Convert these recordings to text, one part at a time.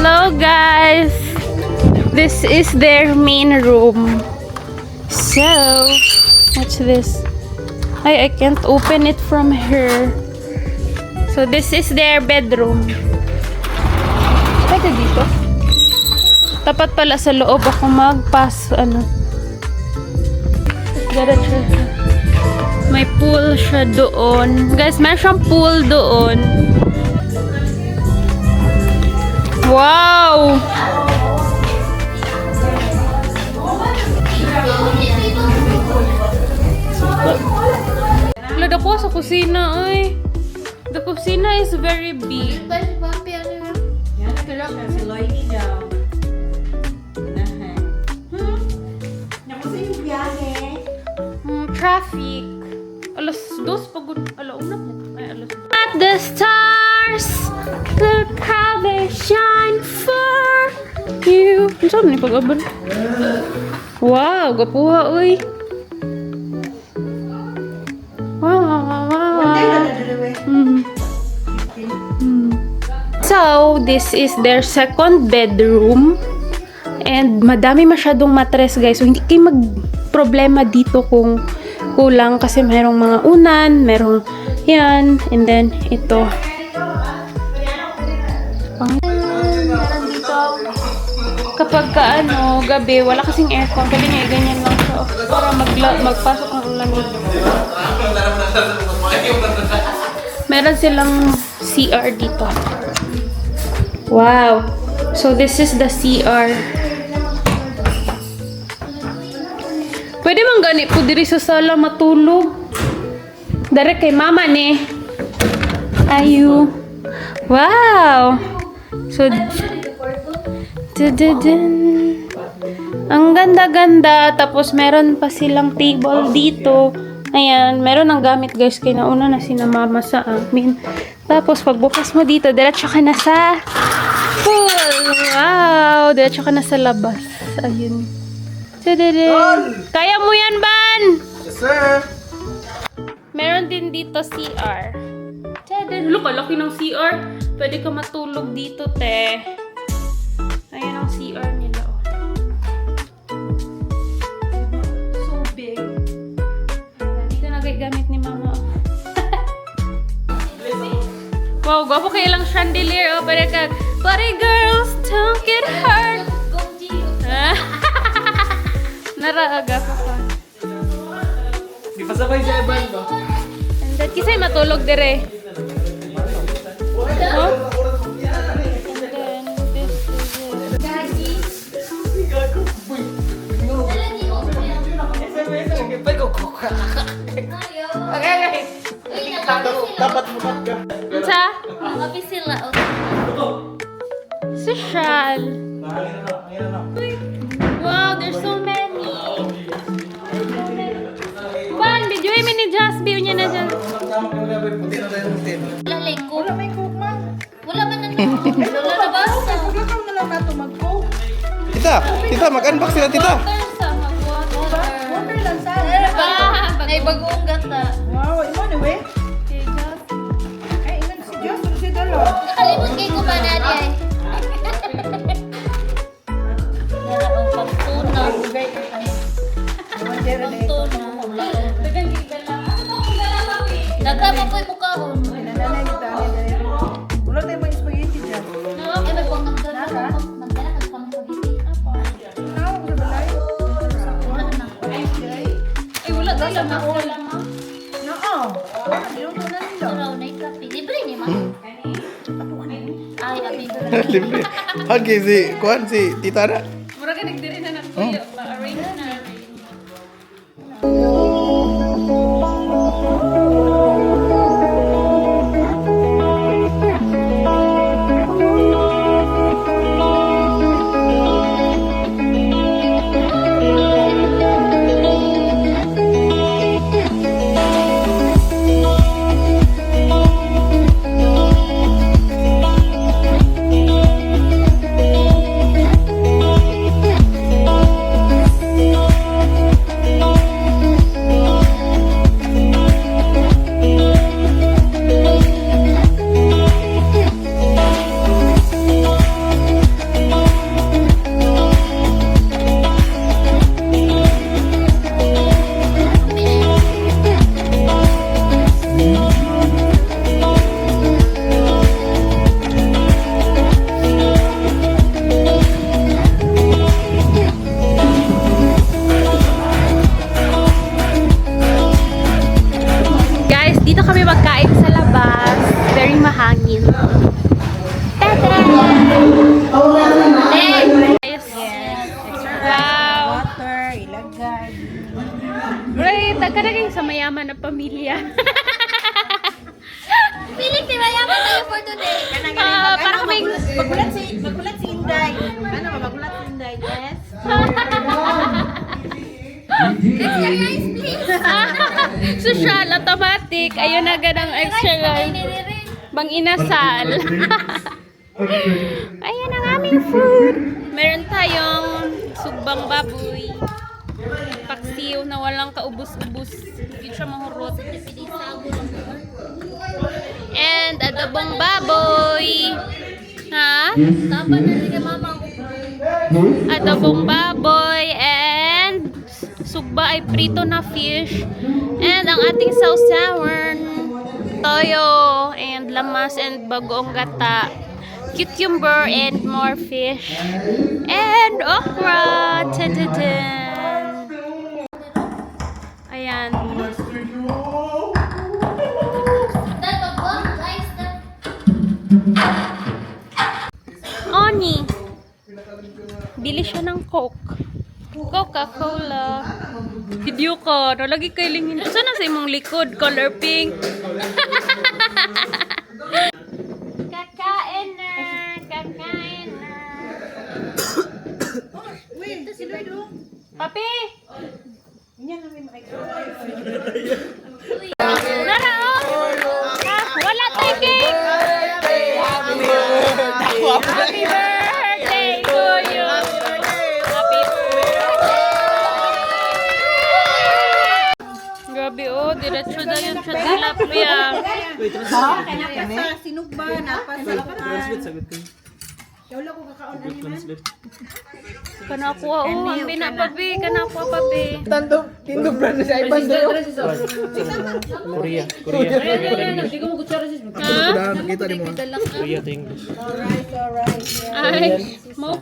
Hello guys! This is their main room. So, what's this? I can't open it from here. So this is their bedroom. Pwede dito? Tapat pala sa loob ako magpas May pool siya doon. Guys, meron siyang pool doon. Wow! Wala dako sa kusina, ay. The kusina is very big. Traffic. Alas 2 pagod. Alauna. Ay, alas 2. At the stars, look how they shine for you. Ano saan ni pag-aban? Wow, gapuha, uy. So, this is their second bedroom. And madami masyadong matres, guys. So, hindi kayo mag-problema dito kung kulang. Kasi mayroong mga unan, mayroong yan. And then, ito. Meron dito. Kapag gabi, wala kasing aircon. Pwede nga ganyan lang siya. Para magpasok ang lamig. Meron silang CR dito. Wow. So, this is the CR. Pwede man gani po diri sa sala matulog. Dari kay mama ni. Ayu. Wow. So, ang ganda-ganda. Tapos, meron pa silang table dito. Ayan. Meron ng gamit, guys. Kaya nauna na sinamama sa amin. Tapos, pagbukas mo dito, diretso ka na sa pool. Wow! Diretso ka na sa labas. Ayun. Kaya mo yan, Ban! Yes, sir! Meron din dito CR. Look, laki ng CR. Pwede ka matulog dito, te. Ayan ang CR nila, oh. So big. Dito na gagamit ni mama, oh. Wow, gwapo kayo lang chandelier, oh. Party girls, don't get hurt. Naraaga ko pa. Di pa sabay sa iban ba? And then, kisay matulog dire. Oh? And then, this is Dapat mo ka. Unsa? Social. Wow, there's so many. Juan, videoin mo ni Jasby. Unya na dyan. Wala may cook man. Wala man na wala na ba? Pagkakaw na lang nato mag-cook. Tita, mag-unbox sila, tita. Water lang sa. Ay, bagoong gata. Wow, imo na we? Ay, ilan si Diyos, si Dalo. Nakalimot kay ko ba na ay? Nara ang pagtuna. Pagtuna. Nagkama po yung mukahon. Nananay ni Tani dali. Wala tayo mga spaghetti dyan. Eh, may pang nagdala ka pang spaghetti. Tawag sa balay. Wala na. Ay, wala tayo na. Wala na. Oo. Niluto na nila. Saraw na yung kape. Libre ni ma. Ay, abi. Libre. Hagi si tita na. Mura ka nagdiri na kuya. Ma-arrange na. mayaman na pamilya. Piling si mayaman tayo for today. Para kaming... Magulat si Inday. Ano ba? Magulat si Inday. Yes. Extra rice, please. Social, automatic. Ayun na ganang extra rice. Bang inasal. Ayan ang aming food. Meron tayong sugbang baboy. Paksiw na walang kaubos-ubos. Hindi siya mahurot. And adobong baboy. Ha? Tapa na rin mama ko. Adobong baboy and sugba ay prito na fish. And ang ating sausawan, toyo and lamas and bagoong gata. Cucumber and more fish. And okra. Tadadam. Ayan. Dad, pag-bomb, guys, na. Oni. Bili siya ng Coke. Coca-Cola. Video ko. Nalagi kay lingin. Saan na sa imong likod? Color pink. Kakain na. Kakain na. Wait, si Dodo. Papi! Yan ang may makikita. Nara, oh! Wala tayo cake! Happy birthday to you! Happy birthday! Grabe, oh. Diretso na yun sa tilapia. Sa sinugba, napasalakan. Wala ko kakaon ani man. Kanapwa, oh. Ang binapabi. Kanapwa, papi. Tindog brand sa ibang dayo. Korea. Ha? Nakita ni mo. Korea to English. Alright. Ay, mo.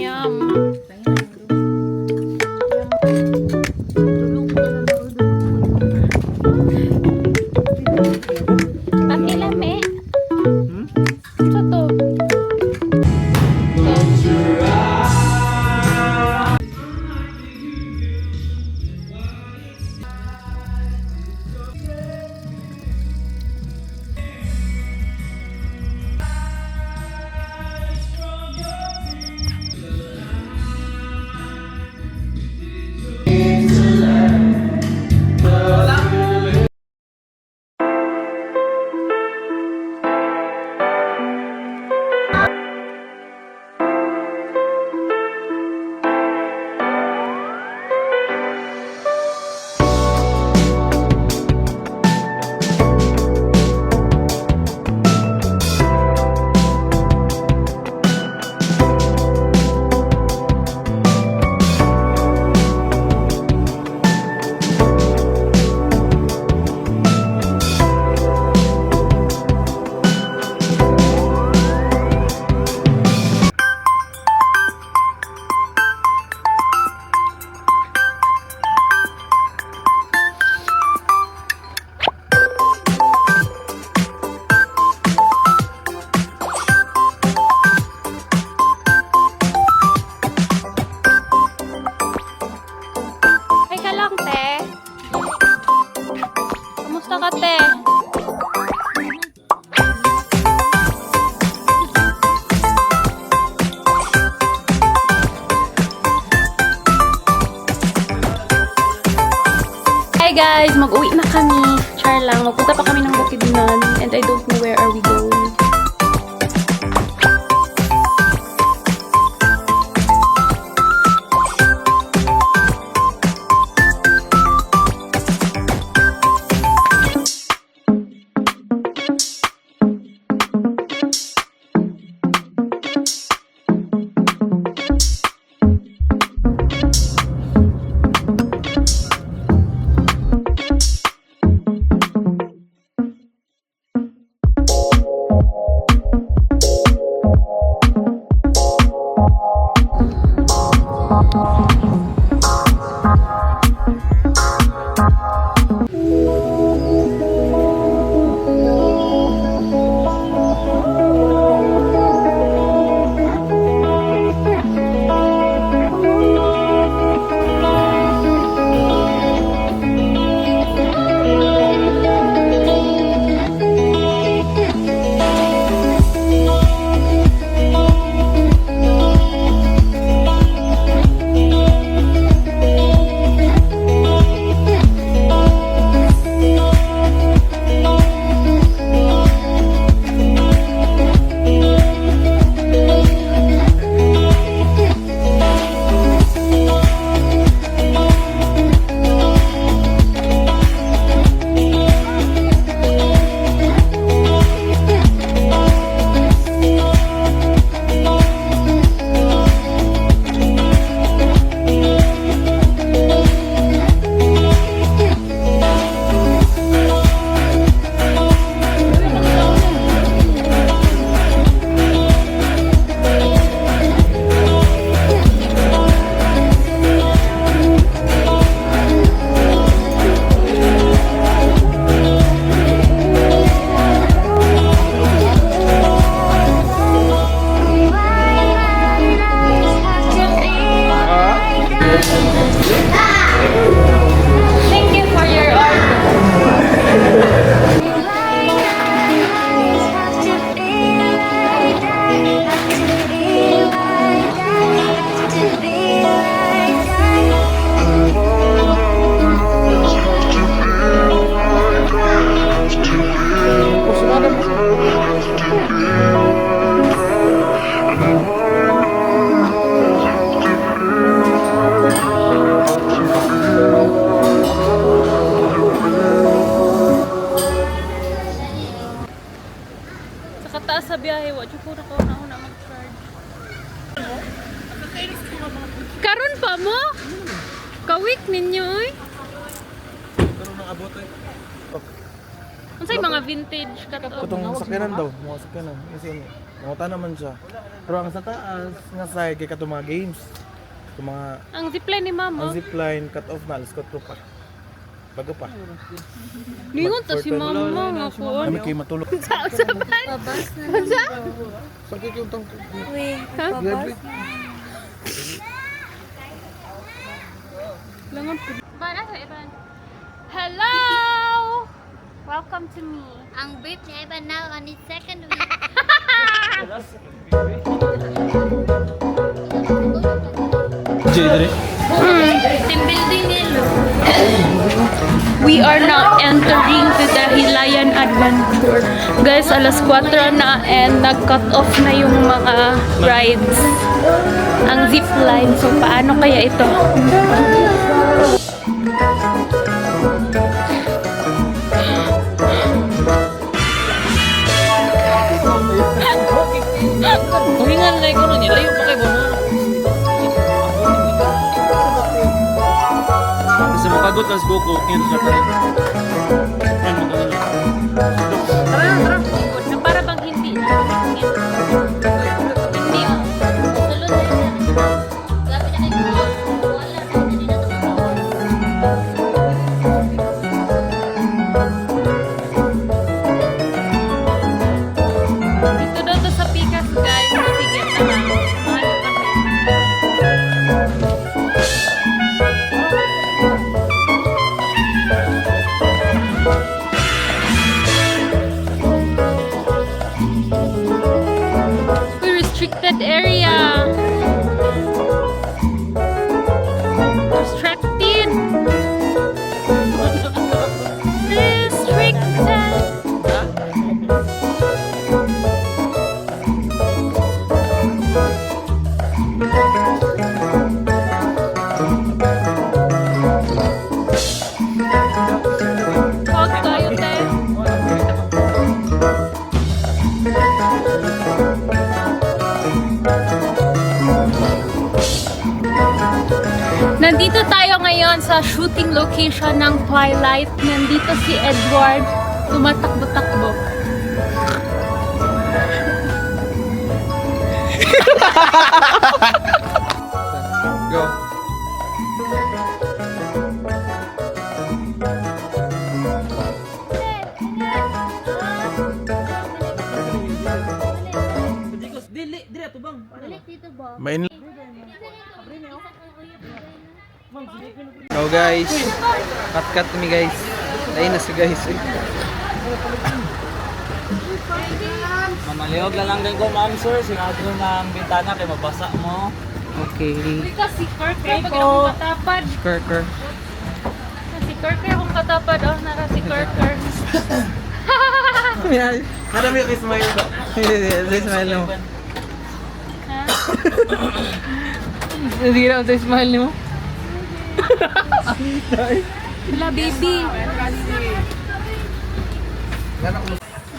Yum. Papi lame. Ano to? Ay ka lang, te. Kamusta ka, te? Hi guys, mag-uwi na kami. Char lang. Magpunta pa kami ng Bukidnon and I don't know where are we going. Thank you for your order. Sa kataas sa biyahe, wadyo ko na ako na mag-charge. Karon pa mo? Kawik ninyo eh. Karon nang abot ay. Unsay mga vintage ka to? Katong sakyanan daw, mga sakyanan. Kasi mangutan naman siya. Pero ang sa taas, nga side kay katong mga games. Katong mga Ang zipline ni mama. ang zipline, cut off na, alas 4 pa. Bago pa. Lingon to si mama nga ko. Kami kayo matulog. Sa usapan. Sa? Sakit yung tang... Ha? Grabe. Langan po. Hello! Welcome to me. Ang brief ni Ivan now on his second week. Team building nilo. We are now entering to the Hilayan Adventure. Guys, alas 4 na and nag-cut off na yung mga rides. Ang zipline. So, paano kaya ito? Kuhingan na ikaw nun, layo pa kay Bono. Kasi makagot as Goku, kaya sa tayo. Na para bang hindi. Hindi oh. Sulod na yan. Gabi na kayo. Wala na. Hindi na ito. Dito daw to sa Pikas, guys. Sige naman. Mahal kasi. Huwag tayo, te. Nandito tayo ngayon sa shooting location ng Twilight. Nandito si Edward. Tumatakbo-takbo. Go. Main. So guys, cut kami guys. Ayun na si guys. Mamaliog lang din ko, ma'am sir. Sinado ng bintana kay mabasa mo. Okay. Si Kirker, pag akong katapad. Kirker. Si Kirker, akong katapad. Oh, nara si Kirker. Marami yung smile ba? Smile mo. Ha? Hindi na ako smile mo. Wala, baby.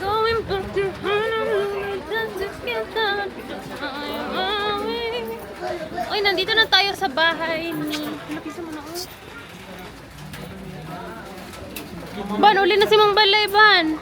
Going back to Uy, nandito na tayo sa bahay ni... Napisa mo na ako. Ban, uli na si Mang Balay, Ban.